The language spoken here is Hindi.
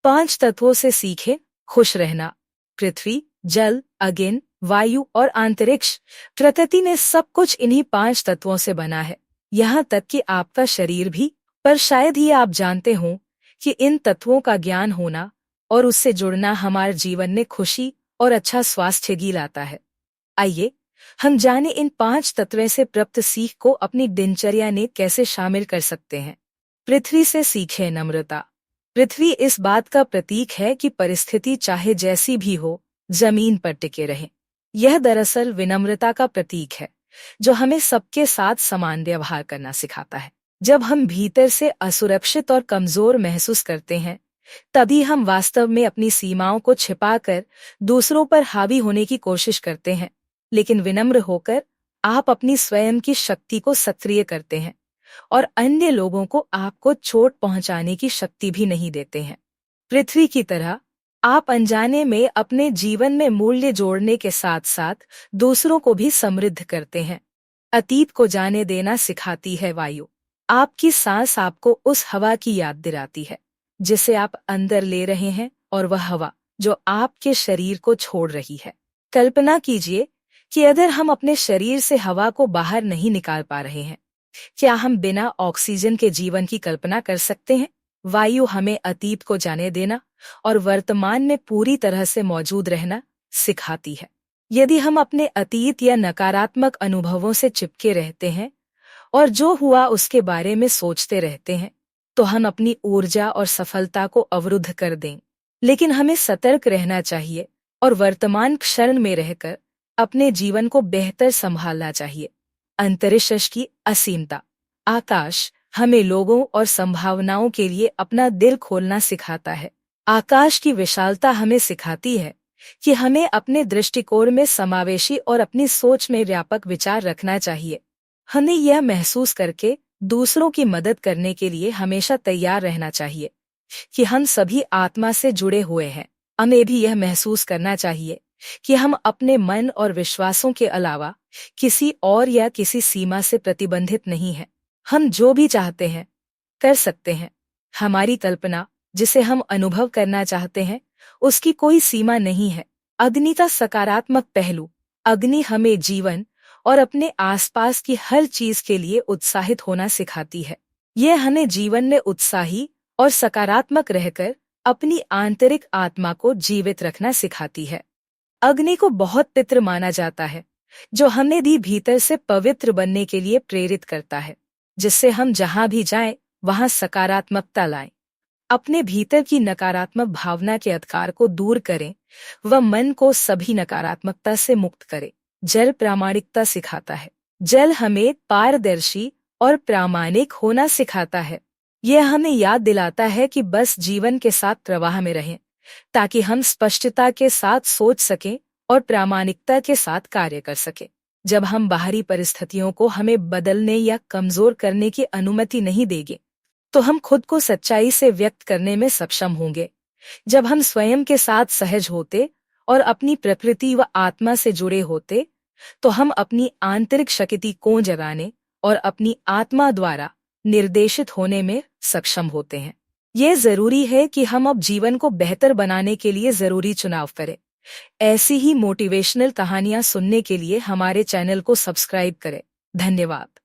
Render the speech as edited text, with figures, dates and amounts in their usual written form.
5 तत्वों से सीखें खुश रहना। पृथ्वी, जल, अग्नि, वायु और अंतरिक्ष, प्रकृति ने सब कुछ इन्हीं 5 तत्वों से बना है, यहाँ तक कि आपका शरीर भी। पर शायद ही आप जानते हों कि इन तत्वों का ज्ञान होना और उससे जुड़ना हमारे जीवन में खुशी और अच्छा स्वास्थ्य भी लाता है। आइए हम जाने इन 5 तत्वों से प्राप्त सीख को अपनी दिनचर्या में कैसे शामिल कर सकते हैं। पृथ्वी से सीखें नम्रता। पृथ्वी इस बात का प्रतीक है कि परिस्थिति चाहे जैसी भी हो, जमीन पर टिके रहें। यह दरअसल विनम्रता का प्रतीक है, जो हमें सबके साथ समान व्यवहार करना सिखाता है। जब हम भीतर से असुरक्षित और कमजोर महसूस करते हैं, तभी हम वास्तव में अपनी सीमाओं को छिपाकर दूसरों पर हावी होने की कोशिश करते हैं। लेकिन विनम्र होकर आप अपनी स्वयं की शक्ति को सक्रिय करते हैं और अन्य लोगों को आपको चोट पहुंचाने की शक्ति भी नहीं देते हैं। पृथ्वी की तरह आप अनजाने में अपने जीवन में मूल्य जोड़ने के साथ साथ दूसरों को भी समृद्ध करते हैं। अतीत को जाने देना सिखाती है वायु। आपकी सांस आपको उस हवा की याद दिलाती है जिसे आप अंदर ले रहे हैं, और वह हवा जो आपके शरीर को छोड़ रही है। कल्पना कीजिए कि अगर हम अपने शरीर से हवा को बाहर नहीं निकाल पा रहे हैं, क्या हम बिना ऑक्सीजन के जीवन की कल्पना कर सकते हैं? वायु हमें अतीत को जाने देना और वर्तमान में पूरी तरह से मौजूद रहना सिखाती है। यदि हम अपने अतीत या नकारात्मक अनुभवों से चिपके रहते हैं और जो हुआ उसके बारे में सोचते रहते हैं, तो हम अपनी ऊर्जा और सफलता को अवरुद्ध कर दें। लेकिन हमें सतर्क रहना चाहिए और वर्तमान क्षण में रहकर अपने जीवन को बेहतर संभालना चाहिए। अंतरिक्ष की असीमता। आकाश हमें लोगों और संभावनाओं के लिए अपना दिल खोलना सिखाता है। आकाश की विशालता हमें सिखाती है कि हमें अपने दृष्टिकोण में समावेशी और अपनी सोच में व्यापक विचार रखना चाहिए। हमें यह महसूस करके दूसरों की मदद करने के लिए हमेशा तैयार रहना चाहिए कि हम सभी आत्मा से जुड़े हुए हैं। हमें भी यह महसूस करना चाहिए कि हम अपने मन और विश्वासों के अलावा किसी और या किसी सीमा से प्रतिबंधित नहीं हैं। हम जो भी चाहते हैं कर सकते हैं। हमारी कल्पना, जिसे हम अनुभव करना चाहते हैं, उसकी कोई सीमा नहीं है। अग्नि का सकारात्मक पहलू। अग्नि हमें जीवन और अपने आसपास की हर चीज के लिए उत्साहित होना सिखाती है। यह हमें जीवन में उत्साही और सकारात्मक रहकर अपनी आंतरिक आत्मा को जीवित रखना सिखाती है। अग्नि को बहुत पवित्र माना जाता है, जो हमें भी भीतर से पवित्र बनने के लिए प्रेरित करता है, जिससे हम जहां भी जाएं वहां सकारात्मकता लाएं। अपने भीतर की नकारात्मक भावना के अधिकार को दूर करें व मन को सभी नकारात्मकता से मुक्त करें। जल प्रामाणिकता सिखाता है। जल हमें पारदर्शी और प्रामाणिक होना सिखाता है। यह हमें याद दिलाता है कि बस जीवन के साथ प्रवाह में रहें, ताकि हम स्पष्टता के साथ सोच सकें और प्रामाणिकता के साथ कार्य कर सकें। जब हम बाहरी परिस्थितियों को हमें बदलने या कमजोर करने की अनुमति नहीं देंगे, तो हम खुद को सच्चाई से व्यक्त करने में सक्षम होंगे। जब हम स्वयं के साथ सहज होते और अपनी प्रकृति व आत्मा से जुड़े होते, तो हम अपनी आंतरिक शक्ति को जगाने और अपनी आत्मा द्वारा निर्देशित होने में सक्षम होते हैं। ये जरूरी है कि हम अब जीवन को बेहतर बनाने के लिए जरूरी चुनाव करें। ऐसी ही मोटिवेशनल कहानियां सुनने के लिए हमारे चैनल को सब्सक्राइब करें। धन्यवाद।